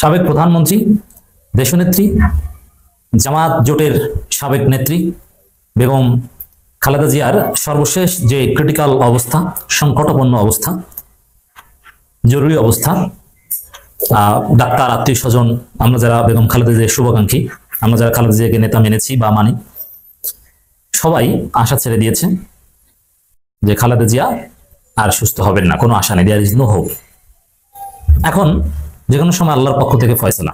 সাবেক প্রধানমন্ত্রী, দেশনেত্রী, জামাত জোটের সাবেক নেত্রী বেগম খালেদা জিয়ার সর্বশেষ যে ক্রিটিক্যাল অবস্থা, সংকটাপন্ন অবস্থা, জরুরি অবস্থা, ডাক্তার, আত্মীয় স্বজন, আমরা যারা বেগম খালেদা জিয়ার শুভাকাঙ্ক্ষী, আমরা যারা খালেদা জিয়াকে নেতা মেনেছি বা মানি, সবাই আশা ছেড়ে দিয়েছে যে খালেদা জিয়া আর সুস্থ হবেন না, কোনো আশা নেই, দেয়ার ইজ নো হোপ। এখন যে কোনো সময় আল্লাহর পক্ষ থেকে ফয়সালা।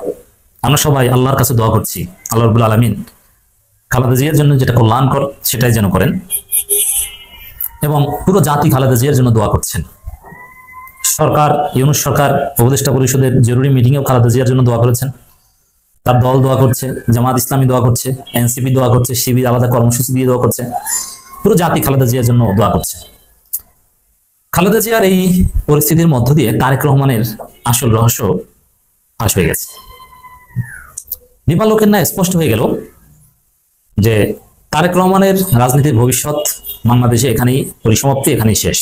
আমরা সবাই আল্লাহর কাছে দোয়া করছি, আল্লাহ রাব্বুল আলামিন খালেদা জিয়ার জন্য যেটা কল্যাণকর সেটাই যেন করেন, এবং পুরো জাতি খালেদা জিয়ার জন্য দোয়া করছেন। সরকার, ইউনূস সরকার উপদেষ্টা পরিষদের জরুরি মিটিংয়েও খালেদা জিয়ার জন্য দোয়া করেছেন, তার দল দোয়া করছে, জামাত ইসলামী দোয়া করছে, এনসিপি দোয়া করছে, শিবির আলাদা কর্মসূচি দিয়ে দোয়া করছে, পুরো জাতি খালেদা জিয়ার জন্য দোয়া করছে। খালেদা জিয়ার এই পরিস্থিতির মধ্য দিয়ে তারেক রহমানের আসল রহস্য ফাঁস হয়ে গেছে। দিবালোকের ন্যায় স্পষ্ট হয়ে গেল যে তারেক রহমানের রাজনীতির ভবিষ্যৎ বাংলাদেশে এখানেই পরিসমাপ্তি, এখানেই শেষ।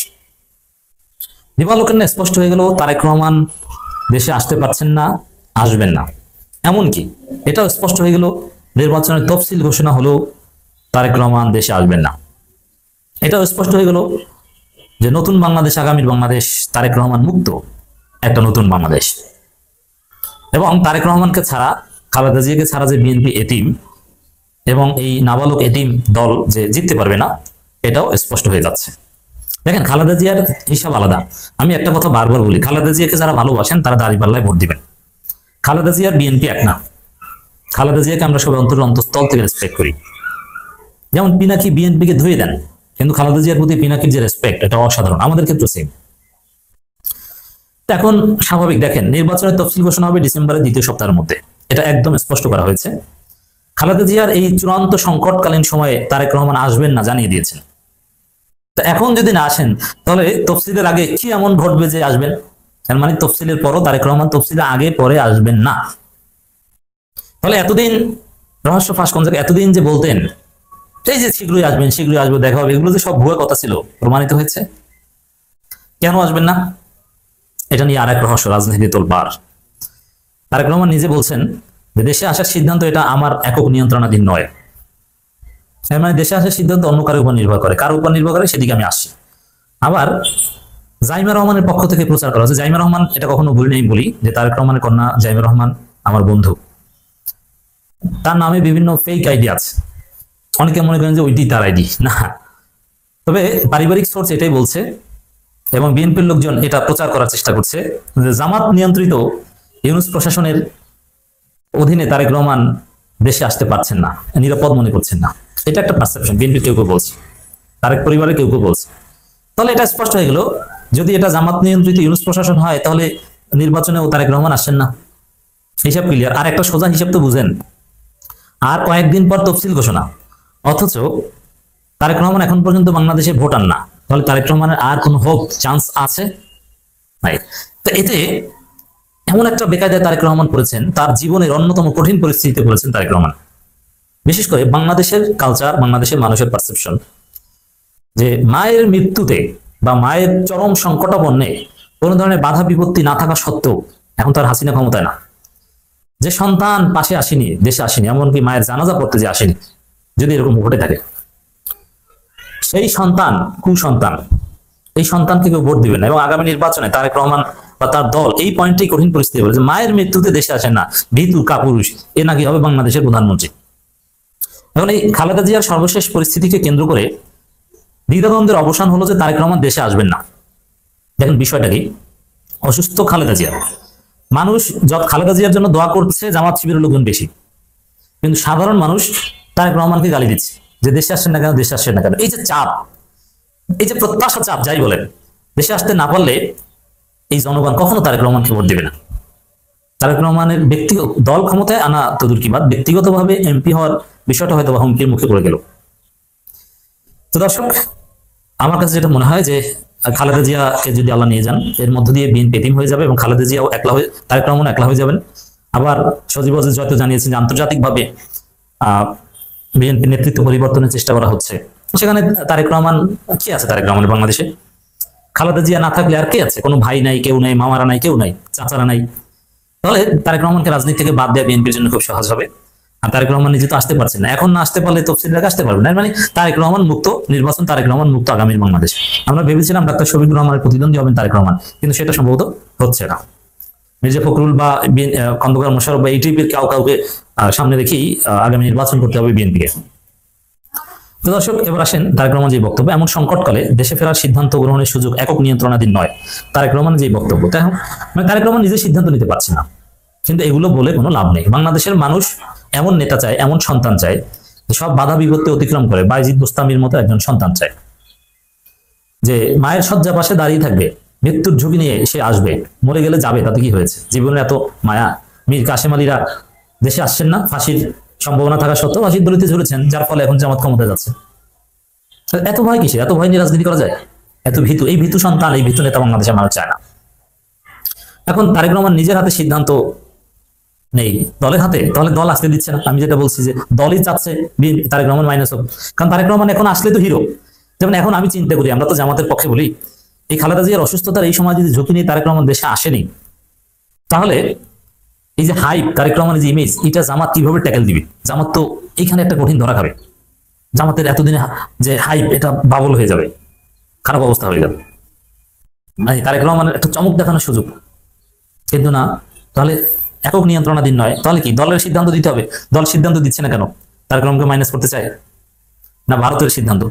দিবালোকের ন্যায় স্পষ্ট হয়ে গেল তারেক রহমান দেশে আসতে পারছেন না, আসবেন না। এমনকি এটাও স্পষ্ট হয়ে গেল নির্বাচনের তফসিল ঘোষণা হলেও তারেক রহমান দেশে আসবেন না। এটাও স্পষ্ট হয়ে গেল যে নতুন বাংলাদেশ, আগামীর বাংলাদেশ, তারেক রহমান মুক্ত একটা নতুন বাংলাদেশ। এবং তারেক রহমানকে ছাড়া, খালেদা জিয়াকে ছাড়া যে বিএনপি এতিম এবং এই নাবালক এতিম দল যে জিততে পারবে না, এটাও স্পষ্ট হয়ে যাচ্ছে। দেখেন, খালেদা জিয়ার হিসাব আলাদা। আমি একটা কথা বারবার বলি, খালেদা জিয়াকে যারা ভালোবাসেন তারা দাঁড়িপাল্লায় ভোট দিবেন। খালেদা জিয়ার বিএনপি এক না। খালেদা জিয়াকে আমরা সবাই অন্তঃস্থল থেকে রেসপেক্ট করি। যেমন পিনাকি বিএনপিকে ধুয়ে দেন, কিন্তু খালেদা জিয়ার প্রতি পিনাকির যে রেসপেক্ট, এটা অসাধারণ। আমাদের ক্ষেত্রে সেম। এখন স্বাভাবিক, দেখেন, নির্বাচনের তফসিল ঘোষণা হবে ডিসেম্বরের দ্বিতীয় সপ্তাহের মধ্যে, এটা একদম স্পষ্ট করা হয়েছে। খালেদা জিয়ার এই চূড়ান্ত সংকটকালীন সময়ে তারেক রহমান আসবেন না জানিয়ে দিয়েছেন। তা এখন যদি না আসেন, তাহলে তফসিলের আগে কি এমন ঘটবে যে আসবেন? তার মানে তফসিলের পরও তারেক রহমান তফসিলের আগে পরে আসবেন না। তাহলে এতদিন রহস্য ফাঁস কোন জায়গায়? এতদিন যে বলতেন এই যে শীঘ্রই আসবেন, শীঘ্রই আসবে, দেখা হবে, এগুলো যে সব ভুয়া কথা ছিল, প্রমাণিত হয়েছে। কেন আসবেন না? এটা নিয়ে আর এক রহস্য, রাজনীতি তোলপাড়। তারেক রহমান নিজে বলছেন যে দেশে আসার সিদ্ধান্ত এটা আমার একক নিয়ন্ত্রণাধীন নয়। মানে দেশে আসার সিদ্ধান্ত অন্য কারোর উপর নির্ভর করে, কারোর উপর নির্ভর করে সেদিকে আমি আসছি। আবার জাইমা রহমানের পক্ষ থেকে প্রচার করা হচ্ছে, জাইমা রহমান, এটা কখনো ভুল নেই বলি যে তারেক রহমানের কন্যা জাইমা রহমান আমার বন্ধু, তার নামে বিভিন্ন ফেক আইডি আছে। অনেকে মনে করেন যে ওইটি তার আইডি না, তবে পারিবারিক সোর্স এটাই বলছে এবং বিএনপির লোকজন এটা প্রচার করার চেষ্টা করছে যে জামাত নিয়ন্ত্রিত ইউনূস প্রশাসনের অধীনে তারেক রহমান দেশে আসতে পারছেন না, নিরাপদ মনে করছেন না। এটা একটা পারসেপশন, বিএনপি কেউ কেউ বলছে, তারেক পরিবারের কেউ কেউ বলছে। তাহলে এটা স্পষ্ট হয়ে গেল, যদি এটা জামাত নিয়ন্ত্রিত ইউনূস প্রশাসন হয়, তাহলে নির্বাচনেও তারেক রহমান আসছেন না। হিসাব ক্লিয়ার। আর একটা সোজা হিসাব তো বুঝেন, আর কয়েকদিন পর তফসিল ঘোষণা, অথচ তারেক রহমান এখন পর্যন্ত বাংলাদেশে ভোটার না। তাহলে তারেক রহমানের আর কোনো হোপ, চান্স আছে নাই? তো এতে এমন একটা বেকায়দায় তারেক রহমান পড়েছেন, তার জীবনের অন্যতম কঠিন পরিস্থিতিতে পড়েছেন তারেক রহমান। বিশেষ করে বাংলাদেশের কালচার, বাংলাদেশের মানুষের পারসেপশন যে মায়ের মৃত্যুতে বা মায়ের চরম সংকটাপন্নে কোনো ধরনের বাধা বিপত্তি না থাকা সত্ত্বেও, এখন তার হাসিনা ক্ষমতায় না, যে সন্তান পাশে আসেনি, দেশে আসেনি, এমনকি মায়ের জানাজা পড়তে যে আসেনি, যদি এরকম ঘটে থাকে, সেই সন্তান কুসন্তান, এই সন্তানকে কেউ ভোট দিবেন না। এবং আগামী নির্বাচনে তারেক রহমান বা তার দল এই পয়েন্টটাই কঠিন পরিস্থিতি বলে যে মায়ের মৃত্যুতে দেশে আসেন না, ভীতু কাপুরুষ, এ নাকি হবে বাংলাদেশের প্রধানমন্ত্রী। এখন এই খালেদা জিয়ার সর্বশেষ পরিস্থিতিকে কেন্দ্র করে দ্বিধাদ্বন্দ্বের অবসান হলো যে তারেক রহমান দেশে আসবেন না। দেখেন বিষয়টা কি, অসুস্থ খালেদা জিয়া, মানুষ খালেদা জিয়ার জন্য দোয়া করছে জামাত শিবিরের লোকজন বেশি, কিন্তু সাধারণ মানুষ তারেক রহমানকে গালি দিচ্ছে যে দেশে আসছেন না কেন, দেশে আসছেন না কেন। এই যে চাপ, এই যে প্রত্যাশা চাপ, যাই বলেন, দেশে আসতে না পারলে এই জনগণ কখনো তারেক রহমানকে ভোট দিবে না। তারেক রহমানের ব্যক্তিগত দল ক্ষমতায় আনা তো দূর কি বাদ, ব্যক্তিগতভাবে এমপি হওয়ার বিষয়টা হয়তো হুমকির মুখে পড়ে গেল। তো দর্শক, আমার কাছে যেটা মনে হয় যে খালেদা জিয়াকে যদি আল্লাহ নিয়ে যান, এর মধ্য দিয়ে বিএনপি এতিম হয়ে যাবে এবং খালেদা জিয়াও একলা হয়ে, তারেক রহমান একলা হয়ে যাবেন। আবার সজীব ওয়াজেদ হয়তো জানিয়েছেন যে আন্তর্জাতিকভাবে বিএনপি নেতৃত্ব পরিবর্তনের চেষ্টা করা হচ্ছে। সেখানে তারেক রহমান কি আছে? তারেক রহমানের বাংলাদেশে খালেদা জিয়া না থাকলে আর কে আছে? কোনো ভাই নাই, কেউ নাই, মামারা নাই, কেউ নাই, চাচারা নাই। তাহলে তারেক রহমানকে রাজনীতি থেকে বাদ দেওয়া বিএনপির জন্য খুব সহজ হবে। আর তারেক রহমান নিজে তো আসতে পারছেন না, এখন না আসতে পারলে তফসিলের আগে আসতে পারবেন না, মানে তারেক রহমান মুক্ত নির্বাচন, তারেক রহমান মুক্ত আগামীর বাংলাদেশ। আমরা ভেবেছিলাম ডাক্তার শফিকুর রহমানের প্রতিদ্বন্দ্বী হবেন তারেক রহমান, কিন্তু সেটা সম্ভবত হচ্ছে না। মির্জা ফখরুল বা খন্দকার মোশাররফ বা ইউটিউবের কাউকে সামনে রেখেই আগামী নির্বাচন করতে হবে বিএনপিকে। তো দর্শক, এবার আসেন তারেক রহমান যে বক্তব্য, এমন সংকটকালে দেশে ফেরার সিদ্ধান্ত গ্রহণের সুযোগ একক নিয়ন্ত্রণাধীন নয়, তারেক রহমানের যে বক্তব্য, তাই মানে তারেক রহমান নিজে সিদ্ধান্ত নিতে পারছে না, কিন্তু এগুলো বলে কোনো লাভ নেই। বাংলাদেশের মানুষ এমন নেতা চায়, এমন সন্তান চায় সব বাধা বিপত্তি অতিক্রম করে বায়েজিদ বোস্তামির মতো একজন সন্তান চায়, যে মায়ের শয্যা পাশে দাঁড়িয়ে থাকবে, মৃত্যুর ঝুঁকি নিয়ে সে আসবে, মরে গেলে যাবে, তাতে কি হয়েছে, জীবনের এত মায়া। মীর কাসেম আলীরা দেশে আসছেন না, ফাঁসির সম্ভাবনা থাকা সত্ত্বেও ফাঁসির দড়িতে ঝুলেছেন, যার ফলে এখন জামাত ক্ষমতায় যাচ্ছে। এত ভয় কিসে? এত ভয় নিয়ে রাজনীতি করা যায়? এত ভীতু, এই ভীতু সন্তান, এই ভীতু নেতা বাংলাদেশের মানুষ চায় না। এখন তারেক রহমান নিজের হাতে সিদ্ধান্ত নেই, দলের হাতে, তাহলে দল আসতে দিচ্ছে না। আমি যেটা বলছি যে দলই চাচ্ছে তারেক রহমান মাইনাস হোক, কারণ তারেক রহমান এখন আসলে তো হিরো। যেমন এখন আমি চিন্তা করি, আমরা তো জামাতের পক্ষে বলি, এই খালেদা জিয়ার অসুস্থতার এই সময় যদি ঝুঁকি নিয়ে তারেক রহমান দেশে আসেনি, তাহলে এই যে হাইপ, তারেক রহমানের যে ইমেজ, এটা জামাত কিভাবে ট্যাকেল দিবে? জামাত তো এখানে একটা কঠিন ধরা খাবে। জামাতের এতদিনে যে হাইপ, এটা বাবল হয়ে যাবে, খারাপ অবস্থা হয়ে যাবে। মানে তারেক রহমানের একটা চমক দেখানোর সুযোগ, কিন্তু না। তাহলে একক নিয়ন্ত্রণাধীন নয়, তাহলে কি দলের সিদ্ধান্ত দিতে হবে? দল সিদ্ধান্ত দিচ্ছে না কেন? তারেক রহমানকে মাইনাস করতে চায় না? ভারতের সিদ্ধান্ত,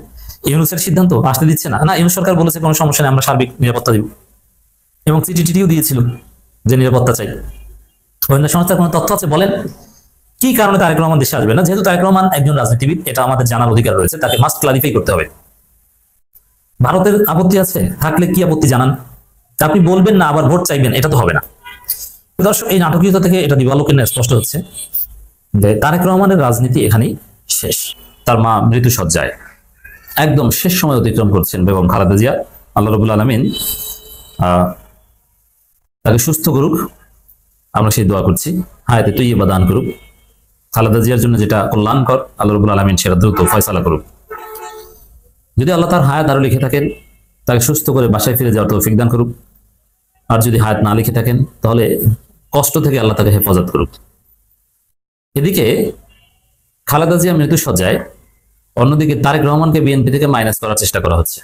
ইউনূসের সিদ্ধান্ত আসতে দিচ্ছে না। না, ইউনূস সরকার বলেছে কোনো সমস্যা নেই, আমরা সার্বিক নিরাপত্তা দিব, এবং চিঠিও দিয়েছিল যে নিরাপত্তা চাই। গোয়েন্দা সংস্থার কোনো তথ্য আছে? বলেন কি কারণে তারেক রহমান দেশে আসবে না? যেহেতু তারেক রহমান একজন রাজনীতিবিদ, এটা আমাদের জানার অধিকার রয়েছে, তাকে মাস্ট ক্লারিফাই করতে হবে। ভারতের আপত্তি আছে, থাকলে কি আপত্তি জানান, আপনি বলবেন না আবার ভোট চাইবেন, এটা তো হবে না। দর্শক, এই নাটকীয়তা থেকে এটা দিবালোকে স্পষ্ট হচ্ছে যে তারেক রহমানের রাজনীতি এখানেই শেষ। তার মা মৃত্যুসজ্জায়, একদম শেষ সময় অতিক্রম করছেন বেগম খালেদা জিয়া। আল্লাহ রাব্বুল আলামিন তাকে সুস্থ করুক, আমরা সেই দোয়া করছি, হায়াতে তৈয়বা দান করুক। খালেদা জিয়ার জন্য যেটা কল্যাণকর, আল্লাহ রাব্বুল আলামিন সেটা দ্রুত ফয়সালা করুক। যদি আল্লাহ তার হায়াত আরো লিখে থাকেন, তাকে সুস্থ করে বাসায় ফিরে যাওয়ার তৌফিক দান করুক। আর যদি হায়াত না লিখে থাকেন, তাহলে কষ্ট থেকে আল্লাহ তাকে হেফাজত করুক। এদিকে খালেদা জিয়া মৃত্যুসজ্জায়, অন্যদিকে তারেক রহমানকে বিএনপি থেকে মাইনাস করার চেষ্টা করা হচ্ছে।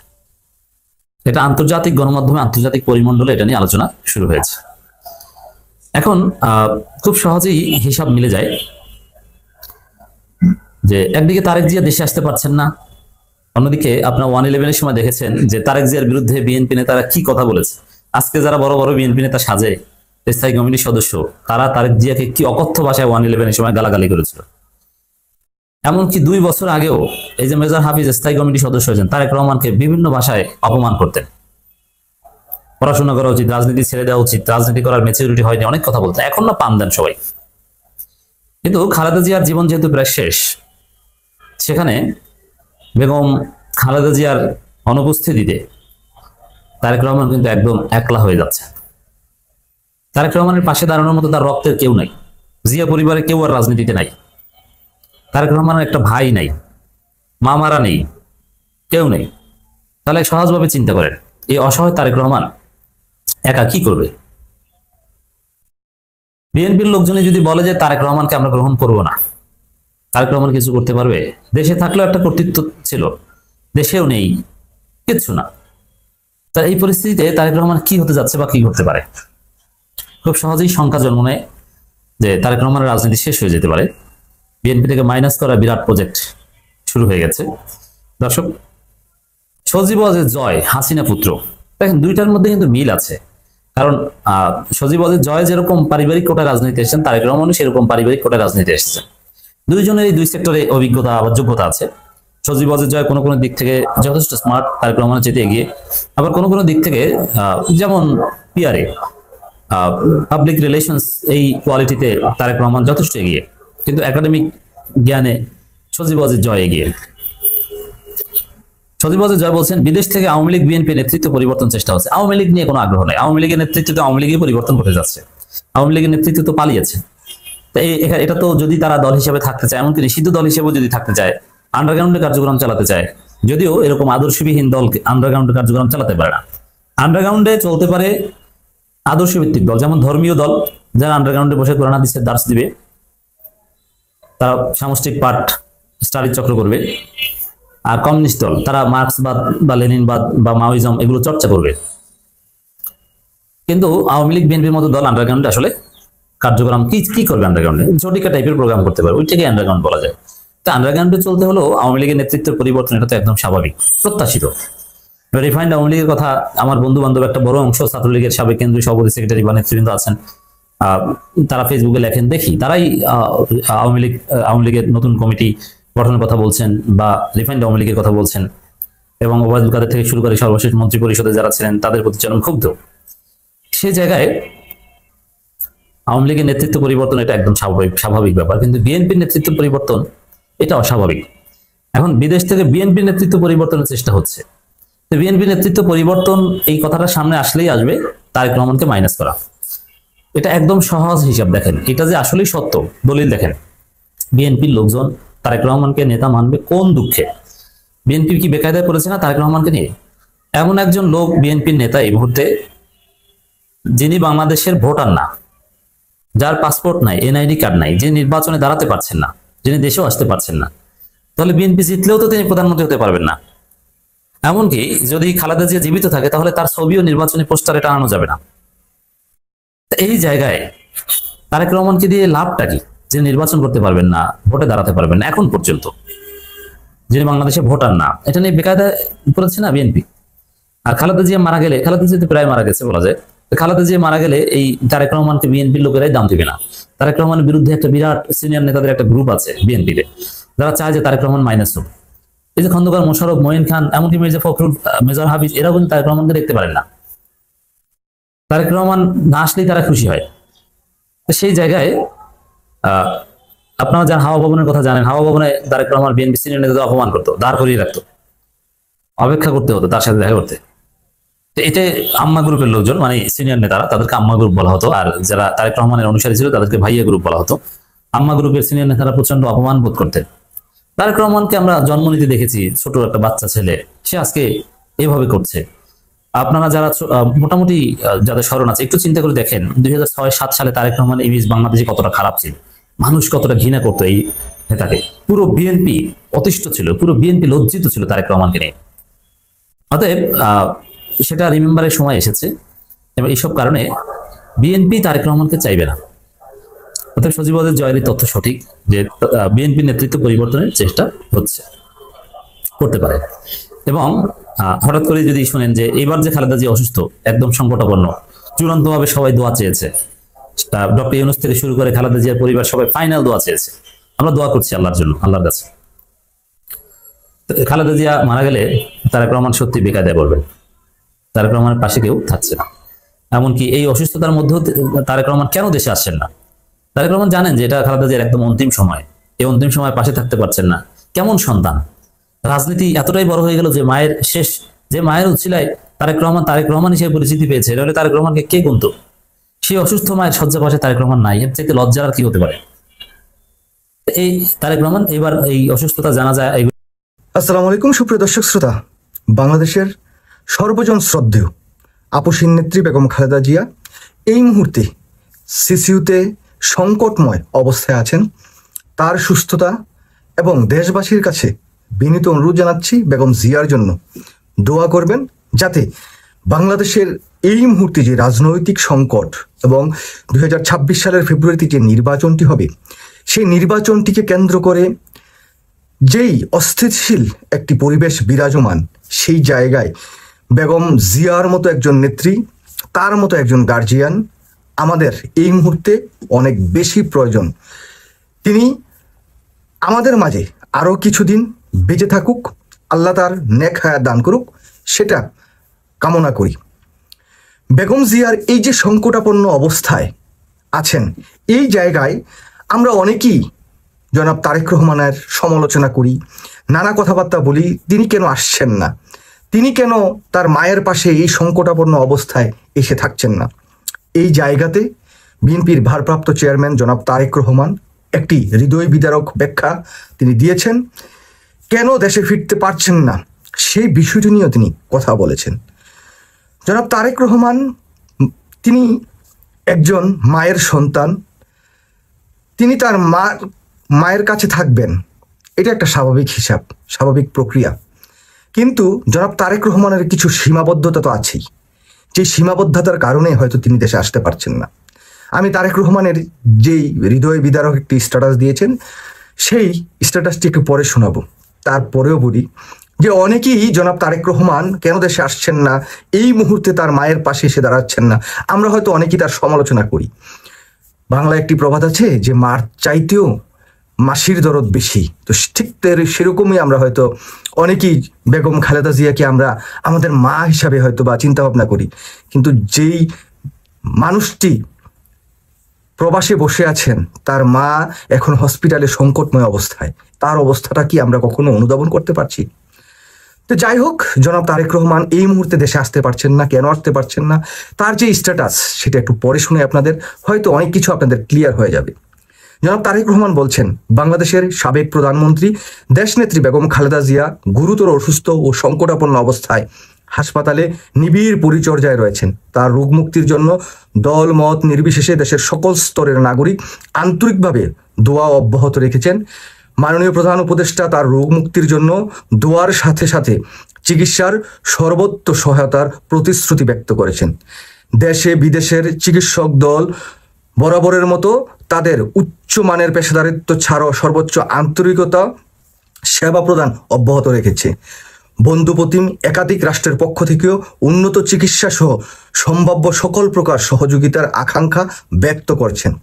এটা আন্তর্জাতিক গণমাধ্যমে, আন্তর্জাতিক পরিমণ্ডলে এটা নিয়ে আলোচনা শুরু হয়েছে। এখন খুব সহজেই হিসাব মিলে যায় যে একদিকে তারেক জিয়া দেশে আসতে পারছেন না, অন্যদিকে আপনার 111-এর সময় দেখেছেন যে তারেক জিয়ার বিরুদ্ধে বিএনপি নেতারা কি কথা বলেছে। আজকে যারা বড় বড় বিএনপি নেতা সাজে, স্থায়ী কমিটির সদস্য, তারা তারেক জিয়াকে কি অকথ্য ভাষায় 111-এর সময় গালাগালি করেছিল। এমনকি 2 বছর আগেও এই যে মেজর হাফিজ স্থায়ী কমিটির সদস্য হয়েছেন, তারেক রহমানকে বিভিন্ন ভাষায় অপমান করতেন। পড়াশোনা করা উচিত, রাজনীতি ছেড়ে দেওয়া উচিত, রাজনীতি করার ম্যাচুরিটি হয়নি, অনেক কথা বলতেন। এখন না পান দেন সবাই। কিন্তু খালেদা জিয়ার জীবন যেহেতু প্রায় শেষ, সেখানে বেগম খালেদা জিয়ার অনুপস্থিতিতে তারেক রহমান কিন্তু একদম একলা হয়ে যাচ্ছে। তারেক রহমানের পাশে দাঁড়ানোর মতো তার রক্তের কেউ নাই। জিয়া পরিবারে কেউ আর রাজনীতিতে নাই। তারেক রহমানের একটা ভাই নাই, মামারা নেই, কেউ নেই। তাহলে সহজভাবে চিন্তা করেন, এই অসহায় তারেক রহমান একা কি করবে? বিএনপির লোকজনে যদি বলে যে তারেক রহমানকে আমরা গ্রহণ করব না, তারেক রহমান কিছু করতে পারবে? দেশে থাকলেও একটা কর্তৃত্ব ছিল, দেশেও নেই, কিচ্ছু না। তা এই পরিস্থিতিতে তারেক রহমান কি হতে যাচ্ছে বা কি করতে পারে? খুব সহজেই শঙ্কা জন্ম নেয় যে তারেক রহমানের রাজনীতি শেষ হয়ে যেতে পারে। বিএনপি থেকে মাইনাস করা বিরাট প্রজেক্ট শুরু হয়ে গেছে। দর্শক, সজীব ওয়াজেদ জয়, হাসিনা পুত্র, দেখেন দুইটার মধ্যে কিন্তু মিল আছে। কারণ সজীব ওয়াজেদ জয় যেরকম পারিবারিক কোটায় রাজনীতি এসেছেন, তারেক রহমানও সেরকম পারিবারিক কোটায় রাজনীতি এসেছেন। দুইজনের এই 2 সেক্টরে অভিজ্ঞতা বা যোগ্যতা আছে। সজীব ওয়াজেদ জয় কোনো কোনো দিক থেকে যথেষ্ট স্মার্ট, তারেক রহমানের চেয়ে এগিয়ে। আবার কোনো কোনো দিক থেকে যেমন পিআরএ, পাবলিক রিলেশনস, এই কোয়ালিটিতে তারেক রহমান যথেষ্ট এগিয়ে, কিন্তু একাডেমিক জ্ঞানে সজীব ওয়াজেদ জয় এগিয়ে। সজীব ওয়াজেদ জয় বলছেন, বিদেশ থেকে আওয়ামী লীগ বিএনপি নেতৃত্ব পরিবর্তন চেষ্টা হচ্ছে। আওয়ামী লীগ নিয়ে কোনো আগ্রহ নেই। আওয়ামী লীগের নেতৃত্বে আওয়ামী লীগই পরিবর্তন করতে যাচ্ছে। আওয়ামী লীগের নেতৃত্ব তো পালিয়েছে। এটা তো যদি তারা দল হিসেবে থাকতে চায়, এমনকি নিষিদ্ধ দল হিসেবে যদি থাকতে চায়, আন্ডারগ্রাউন্ডে কার্যক্রম চালাতে চায়, যদিও এরকম আদর্শবিহীন দল আন্ডারগ্রাউন্ডে কার্যক্রম চালাতে পারে না। আন্ডারগ্রাউন্ডে চলতে পারে আদর্শ ভিত্তিক দল, যেমন ধর্মীয় দল, যারা আন্ডারগ্রাউন্ডে বসে কোরআন হাদিসের দার্স দিবে, তারা সামষ্টিক পাঠ স্টাডি চক্র করবে। আর কমিউনিস্ট দল তারা মার্ক্সবাদ বা লেনিনবাদ বা মাওইজম এগুলো চর্চা করবে। কিন্তু আওয়ামী লীগ বিএনপির মতো দল আন্ডারগ্রাউন্ডে আসলে কার্যক্রম কি করবে? আন্ডারগ্রাউন্ডে ঝটিকা টাইপের প্রোগ্রাম করতে পারে, ওইটাকে আন্ডারগ্রাউন্ড বলা যায়। তো আন্ডারগ্রাউন্ডে চলতে হলো আওয়ামী লীগের নেতৃত্বের পরিবর্তন, এটা তো একদম স্বাভাবিক, প্রত্যাশিত। রিফাইন্ড আওয়ামী লীগের কথা আমার বন্ধু বান্ধব একটা বড় অংশ ছাত্রলীগের সাবেক কেন্দ্রীয় সভাপতি সেক্রেটারি বা নেতৃবৃন্দ আছেন, তারা ফেসবুকে লেখেন, দেখি তারাই আওয়ামী লীগের নতুন কমিটি গঠনের কথা বলছেন বা রিফাইন্ড আওয়ামী লীগের কথা বলছেন, এবং ওবায়দুল কাদের থেকে শুরু করে সর্বশেষ মন্ত্রী পরিষদে যারা ছিলেন তাদের প্রতি চরম ক্ষুব্ধ। সেই জায়গায় আওয়ামী লীগের নেতৃত্ব পরিবর্তন এটা একদম স্বাভাবিক ব্যাপার, কিন্তু বিএনপির নেতৃত্ব পরিবর্তন এটা অস্বাভাবিক। এখন বিদেশ থেকে বিএনপির নেতৃত্ব পরিবর্তনের চেষ্টা হচ্ছে। বিএনপি নেতৃত্ব পরিবর্তন এই কথাটা সামনে আসলেই আসবে তারেক রহমানকে মাইনাস করা। এটা একদম সহজ হিসাব। দেখেন এটা যে আসলেই সত্য, দলিল দেখেন। বিএনপির লোকজন তারেক রহমানকে নেতা মানবে কোন দুঃখে? বিএনপি কি বেকায়দা করেছে না তারেক রহমানকে নিয়ে? এমন একজন লোক বিএনপির নেতা এই মুহূর্তে, যিনি বাংলাদেশের ভোটার না, যার পাসপোর্ট নাই, এনআইডি কার্ড নাই, যিনি নির্বাচনে দাঁড়াতে পারছেন না, যিনি দেশেও আসতে পারছেন না, তাহলে বিএনপি জিতলেও তো তিনি প্রধানমন্ত্রী হতে পারবেন না। এমনকি যদি খালেদা জিয়া জীবিত থাকে তাহলে তার ছবিও নির্বাচনী পোস্টারে টানানো যাবে না। এই জায়গায় তারেক রহমানকে দিয়ে লাভটা কি? যিনি নির্বাচন করতে পারবেন না, ভোটে দাঁড়াতে পারবেন না এখন পর্যন্ত, যিনি বাংলাদেশে ভোটার না, এটা নিয়ে বেকায়দা করেছে না বিএনপি। আর খালেদা জিয়া মারা গেলে, খালেদা জিয়া তো প্রায় মারা গেছে বলা যায়, খালেদা জিয়া মারা গেলে এই তারেক রহমানকে বিএনপির লোকেরাই দাম দিবে না। তারেক রহমানের বিরুদ্ধে একটা বিরাট সিনিয়র নেতাদের একটা গ্রুপ আছে বিএনপিতে, যারা চায় যে তারেক রহমান মাইনাস হোক। এই যে খন্দকার মোশাররফ, মঈন খান, এমনকি মির্জা ফখরুল, মেজর হাফিজ, এরাও কিন্তু তারেক রহমানকে দেখতে পারেন না। তারেক রহমান না আসলেই তারা খুশি হয়। সেই জায়গায় আপনারা যারা হাওয়া ভবনের কথা জানেন, হাওয়া ভবনে তারেক রহমান বিএনপি সিনিয়র নেতাদের অপমান করতো, দাঁড় করিয়ে রাখতো, অপেক্ষা করতে হতো তার সাথে দেখা করতে। এটা আম্মা গ্রুপের লোকজন, মানে সিনিয়র নেতারা, তাদেরকে আম্মা গ্রুপ বলা হতো। আর যারা তারেক রহমানের অনুসারী ছিল তাদেরকে ভাইয়া গ্রুপ বলা হতো। আম্মা গ্রুপের সিনিয়র নেতারা প্রচন্ড অপমান বোধ করতেন। তারেক রহমানকে আমরা জন্ম নিতে দেখেছি, ছোট একটা বাচ্চা ছেলে, সে আজকে এভাবে করছে। আপনারা যারা মোটামুটি যাদের স্মরণ আছে একটু চিন্তা করে দেখেন, 2006-07 সালে তারেক রহমান ইমেজ বাংলাদেশে কতটা খারাপ ছিল, মানুষ কতটা ঘৃণা করতো এই নেতাকে। পুরো বিএনপি অতিষ্ঠ ছিল, পুরো বিএনপি লজ্জিত ছিল তারেক রহমানকে নিয়ে। অতএব সেটা রিমেম্বারের সময় এসেছে, এবং এইসব কারণে বিএনপি তারেক রহমানকে চাইবে না। অতএব সজীবদের জয়ের তথ্য সঠিক যে বিএনপি নেতৃত্ব পরিবর্তনের চেষ্টা হচ্ছে, করতে পারে। এবং হঠাৎ করে যদি শুনেন যে এবার যে খালেদা জিয়া অসুস্থ, একদম সংকটাপন্ন, চূড়ান্তভাবে সবাই দোয়া চেয়েছে, ডক্টর ইউনূস থেকে শুরু করে খালেদা জিয়ার পরিবার সবাই ফাইনাল দোয়া চেয়েছে, আমরা দোয়া করছি আল্লাহর জন্য, আল্লাহর কাছে। খালেদা জিয়া মারা গেলে তারেক রহমান সত্যি বেকায়দায় পড়বেন। তারেক রহমানের পাশে কেউ থাকছে না। এমনকি এই অসুস্থতার মধ্যেও তারেক রহমান কেন দেশে আসছেন না? তারেক রহমান জানেন যে এটা খালেদা জিয়ার একদম অন্তিম সময়, এই অন্তিম সময় পাশে থাকতে পারছেন না। কেমন সন্তান? রাজনীতি এতটাই বড় হয়ে গেল যে মায়ের শেষ, যে মায়ের উচ্ছিলায় তারেক রহমান হিসেবে পরিচিতি পেয়েছে, এটা হলে তারেক রহমানকে কে গুনত? সেই অসুস্থ মায়ের শয্যা পাশে তারেক রহমান নাই, এর চাইতে লজ্জার আর কি হতে পারে? এই তারেক রহমান এবার এই অসুস্থতা জানা যায়। আসসালামু আলাইকুম সুপ্রিয় দর্শক শ্রোতা, বাংলাদেশের সর্বজন শ্রদ্ধেয় আপসীন নেত্রী বেগম খালেদা জিয়া এই মুহূর্তে সিসিউতে সংকটময় অবস্থায় আছেন। তার সুস্থতা এবং দেশবাসীর কাছে বিনীত অনুরোধ জানাচ্ছি বেগম জিয়ার জন্য দোয়া করবেন, যাতে বাংলাদেশের এই মুহূর্তে যে রাজনৈতিক সংকট এবং 2026 সালের ফেব্রুয়ারিতে যে নির্বাচনটি হবে, সেই নির্বাচনটিকে কেন্দ্র করে যেই অস্থিতিশীল একটি পরিবেশ বিরাজমান, সেই জায়গায় বেগম জিয়ার মতো একজন নেত্রী, তার মতো একজন গার্জিয়ান আমাদের এই মুহূর্তে অনেক বেশি প্রয়োজন। তিনি আমাদের মাঝে আরও কিছুদিন বেঁচে থাকুক, আল্লাহ তার নেক হায়াত দান করুক, সেটা কামনা করি। বেগম জিয়ার এই যে সংকটাপন্ন অবস্থায় আছেন, এই জায়গায় আমরা অনেকেই জনাব তারেক রহমানের সমালোচনা করি, নানা কথাবার্তা বলি, তিনি কেন আসছেন না, তিনি কেন তার মায়ের পাশে এই সংকটাপন্ন অবস্থায় এসে থাকছেন না। এই জায়গাতে বিএনপির ভারপ্রাপ্ত চেয়ারম্যান জনাব তারেক রহমান একটি হৃদয় বিদারক ব্যাখ্যা তিনি দিয়েছেন। কেন দেশে ফিরতে পারছেন না সেই বিষয়টি নিয়েও তিনি কথা বলেছেন। জনাব তারেক রহমান তিনি একজন মায়ের সন্তান, তিনি তার মায়ের কাছে থাকবেন, এটা একটা স্বাভাবিক হিসাব, স্বাভাবিক প্রক্রিয়া। কিন্তু জনাব তারেক রহমানের কিছু সীমাবদ্ধতা তো আছেই, যে সীমাবদ্ধতার কারণে হয়তো তিনি দেশে আসতে পারছেন না। আমি তারেক রহমানের যেই হৃদয় বিদারক একটি স্ট্যাটাস দিয়েছেন, সেই স্ট্যাটাসটি একটু পরে শোনাবো। তারপরেও বলি যে অনেকেই জনাব তারেক রহমান কেন দেশে আসছেন না, এই মুহূর্তে তার মায়ের পাশে এসে দাঁড়াচ্ছেন না, আমরা হয়তো অনেকেই তার সমালোচনা করি। বাংলায় একটি প্রবাদ আছে যে মার চাইতেও মাসির দরদ বেশি। তো ঠিক সেরকমই আমরা হয়তো অনেকেই বেগম খালেদা জিয়াকে আমরা আমাদের মা হিসাবে হয়তো বা চিন্তা ভাবনা করি। কিন্তু যেই মানুষটি প্রবাসে বসে আছেন, তার মা এখন হসপিটালে সংকটময় অবস্থায়, তার অবস্থাটা কি আমরা কখনো অনুধাবন করতে পারছি? তো যাই হোক, জনাব তারেক রহমান এই মুহূর্তে দেশে আসতে পারছেন না। কেন আসতে পারছেন না, তার যে স্ট্যাটাস সেটা একটু পরে শুনে আপনাদের হয়তো অনেক কিছু আপনাদের ক্লিয়ার হয়ে যাবে। জনাব তারেক রহমান বলছেন, বাংলাদেশের সাবেক প্রধানমন্ত্রী দেশনেত্রী বেগম খালেদা জিয়া গুরুতর অসুস্থ ও সংকটাপন্ন অবস্থায় হাসপাতালে নিবিড় পরিচর্যায় রয়েছেন। তার রোগ মুক্তির জন্য দল মত নির্বিশেষে দেশের সকল স্তরের নাগরিক আন্তরিকভাবে দোয়া অব্যাহত রেখেছেন। মাননীয় প্রধান উপদেষ্টা তার রোগ মুক্তির জন্য দোয়ার সাথে সাথে চিকিৎসার সর্বোচ্চ সহায়তার প্রতিশ্রুতি ব্যক্ত করেছেন। দেশে বিদেশের চিকিৎসক দল বরাবরের মতো তাদের উচ্চমানের পেশাদারিত্ব ছাড়াও সর্বোচ্চ আন্তরিকতা সেবা প্রদান অব্যাহত রেখেছে। বন্ধুপ্রতিম একাধিক রাষ্ট্রের পক্ষ থেকেও উন্নত চিকিৎসা সহ সম্ভাব্য সকল প্রকার সহযোগিতার আকাঙ্ক্ষা ব্যক্ত করছেন।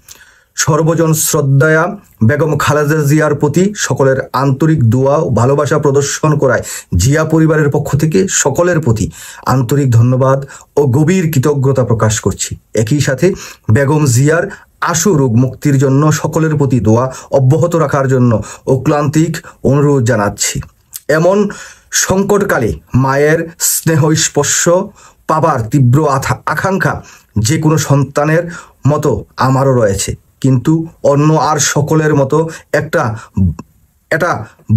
সর্বজন শ্রদ্ধায়া বেগম খালেদা জিয়ার প্রতি সকলের আন্তরিক দোয়া ও ভালোবাসা প্রদর্শন করায় জিয়া পরিবারের পক্ষ থেকে সকলের প্রতি আন্তরিক ধন্যবাদ ও গভীর কৃতজ্ঞতা প্রকাশ করছি। একই সাথে বেগম জিয়ার আশু রোগ মুক্তির জন্য সকলের প্রতি দোয়া অব্যাহত রাখার জন্য অক্লান্তিক অনুরোধ জানাচ্ছি। এমন সংকটকালে মায়ের স্নেহ স্পর্শ পাবার তীব্র আকাঙ্ক্ষা যে কোনো সন্তানের মতো আমারও রয়েছে, কিন্তু অন্য আর সকলের মতো এটা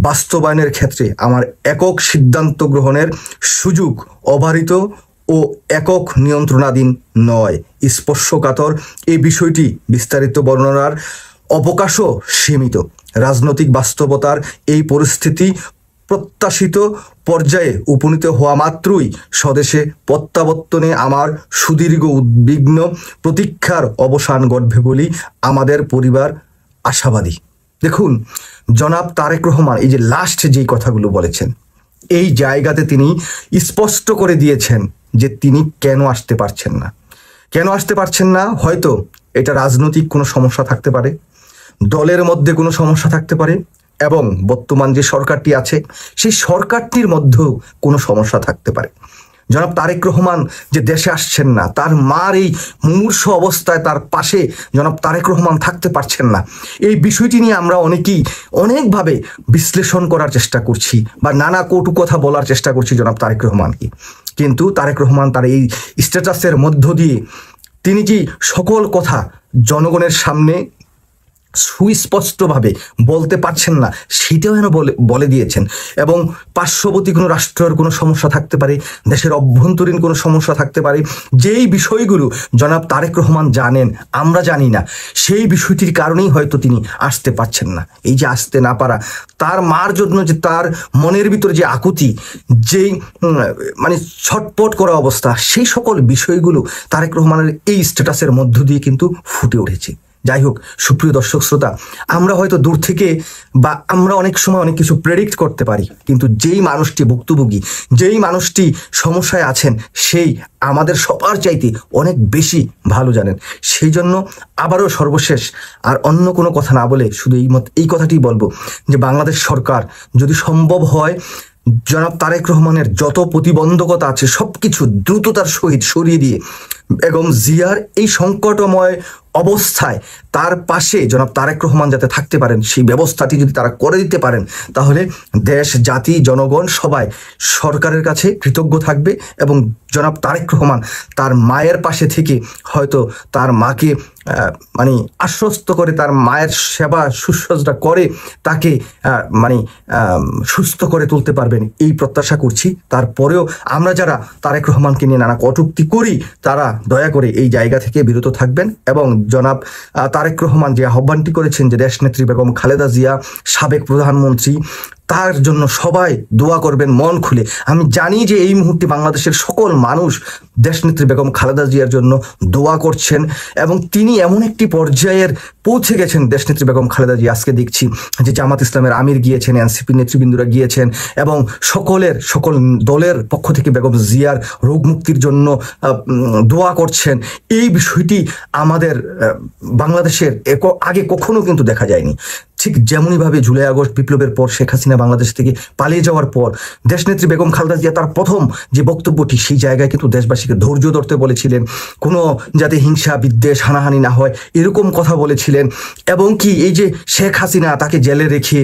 বাস্তবায়নের ক্ষেত্রে আমার একক সিদ্ধান্ত গ্রহণের সুযোগ অবারিত ও একক নিয়ন্ত্রণাধীন নয়। স্পর্শকাতর এই বিষয়টি বিস্তারিত বর্ণনার অবকাশও সীমিত। রাজনৈতিক বাস্তবতার এই পরিস্থিতি প্রত্যাশিত পর্যায়ে উপনীত হওয়া মাত্রই স্বদেশে প্রত্যাবর্তনে আমার সুদীর্ঘ উদ্বিগ্ন প্রতীক্ষার অবসান ঘটবে বলে আমাদের পরিবার আশাবাদী। দেখুন, জনাব তারেক রহমান এই যে লাস্ট যেই কথাগুলো বলেছেন, এই জায়গাতে তিনি স্পষ্ট করে দিয়েছেন যে তিনি কেন আসতে পারছেন না। কেন আসতে পারছেন না? হয়তো এটা রাজনৈতিক কোনো সমস্যা থাকতে পারে, দলের মধ্যে কোনো সমস্যা থাকতে পারে, এবং বর্তমান যে সরকারটি আছে সেই সরকারটির মধ্যেও কোনো সমস্যা থাকতে পারে। জনাব তারেক রহমান যে দেশে আসছেন না, তার মার এই মুমূর্ষ অবস্থায় তার পাশে জনাব তারেক রহমান থাকতে পারছেন না, এই বিষয়টি নিয়ে আমরা অনেকেই অনেকভাবে বিশ্লেষণ করার চেষ্টা করছি বা নানা কটু কথা বলার চেষ্টা করছি জনাব তারেক রহমানকে। কিন্তু তারেক রহমান তার এই স্ট্যাটাসের মধ্য দিয়ে তিনি যে সকল কথা জনগণের সামনে সুস্পষ্টভাবে বলতে পারছেন না, সেটাও যেন বলে দিয়েছেন। এবং পার্শ্ববর্তী কোনো রাষ্ট্রের কোনো সমস্যা থাকতে পারে, দেশের অভ্যন্তরীণ কোনো সমস্যা থাকতে পারে, যেই বিষয়গুলো জনাব তারেক রহমান জানেন, আমরা জানি না, সেই বিষয়টির কারণেই হয়তো তিনি আসতে পারছেন না। এই যে আসতে না পারা, তার মার জন্য যে তার মনের ভিতরে যে আকুতি, যেই মানে ছটপট করা অবস্থা, সেই সকল বিষয়গুলো তারেক রহমানের এই স্ট্যাটাসের মধ্য দিয়ে কিন্তু ফুটে উঠেছে। যাই হোক, সুপ্রিয় দর্শক শ্রোতা, আমরা হয়তো দূর থেকে বা আমরা অনেক সময় অনেক কিছু প্রেডিক্ট করতে পারি, কিন্তু যেই মানুষটি ভুক্তভোগী, যেই মানুষটি সমস্যায় আছেন, সেই আমাদের সবার চাইতে অনেক বেশি ভালো জানেন। সেই জন্য আবারও সর্বশেষ আর অন্য কোনো কথা না বলে শুধু এই কথাটি বলবো যে বাংলাদেশ সরকার যদি সম্ভব হয় জনাব তারেক রহমানের যত প্রতিবন্ধকতা আছে সব কিছু দ্রুততার সহিত সরিয়ে দিয়ে বেগম জিয়ার এই সংকটময় অবস্থায় তার পাশে জনাব তারেক রহমান যাতে থাকতে পারেন, সেই ব্যবস্থাটি যদি তারা করে দিতে পারেন, তাহলে দেশ, জাতি, জনগণ সবাই সরকারের কাছে কৃতজ্ঞ থাকবে। এবং জনাব তারেক রহমান তার মায়ের পাশে থেকে হয়তো তার মাকে মানে আশ্বস্ত করে, তার মায়ের সেবা শুশ্রূষা করে তাকে মানে সুস্থ করে তুলতে পারবেন, এই প্রত্যাশা করছি। তারপরেও আমরা যারা তারেক রহমানকে নিয়ে নানা কটূক্তি করি, তারা দয়া করে এই জায়গা থেকে বিরত থাকবেন এবং জনাব তারেক রহমান যে আহ্বানটি করেছেন যে দেশনেত্রী বেগম খালেদা জিয়া সাবেক প্রধানমন্ত্রী, তার জন্য সবাই দোয়া করবেন মন খুলে। আমি জানি যে এই মুহূর্তে বাংলাদেশের সকল মানুষ দেশনেত্রী বেগম খালেদা জিয়ার জন্য দোয়া করছেন এবং তিনি এমন একটি পর্যায়ের পৌঁছে গেছেন দেশনেত্রী বেগম খালেদা জিয়া। আজকে দেখছি যে জামাত ইসলামের আমির গিয়েছেন, এনসিপি নেতৃবৃন্দরা গিয়েছেন এবং সকল দলের পক্ষ থেকে বেগম জিয়ার রোগ মুক্তির জন্য দোয়া করছেন। এই বিষয়টি আমাদের বাংলাদেশের আগে কখনো কিন্তু দেখা যায়নি। ঠিক যেমনইভাবে জুলাই আগস্ট বিপ্লবের পর শেখ হাসিনা বাংলাদেশ থেকে পালিয়ে যাওয়ার পর দেশনেত্রী বেগম খালেদা জিয়া তার প্রথম যে বক্তব্যটি, সেই জায়গায় কিন্তু দেশবাসীকে ধৈর্য ধরতে বলেছিলেন, কোনো যাতে হিংসা বিদ্বেষ হানাহানি না হয় এরকম কথা বলেছিলেন। এবং কি এই যে শেখ হাসিনা তাকে জেলে রেখে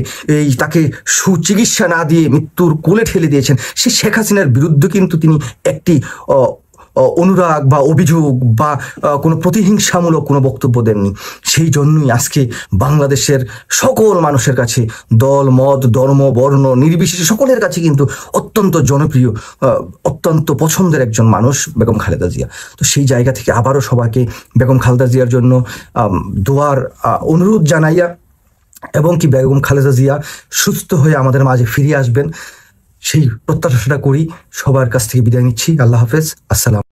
তাকে সুচিকিৎসা না দিয়ে মৃত্যুর কোলে ঠেলে দিয়েছেন, সেই শেখ হাসিনার বিরুদ্ধে কিন্তু তিনি একটি অনুরাগ বা অভিযোগ বা কোনো প্রতিহিংসামূলক কোনো বক্তব্য দেননি। সেই জন্যই আজকে বাংলাদেশের সকল মানুষের কাছে, দল মত ধর্ম বর্ণ নির্বিশেষে সকলের কাছে কিন্তু অত্যন্ত জনপ্রিয়, অত্যন্ত পছন্দের একজন মানুষ বেগম খালেদা জিয়া। তো সেই জায়গা থেকে আবারও সবাইকে বেগম খালেদা জিয়ার জন্য দোয়ার অনুরোধ জানাইয়া এবং কি বেগম খালেদা জিয়া সুস্থ হয়ে আমাদের মাঝে ফিরে আসবেন সেই প্রত্যাশাটা করি। সবার কাছ থেকে বিদায় নিচ্ছি। আল্লাহ হাফেজ, আসসালাম।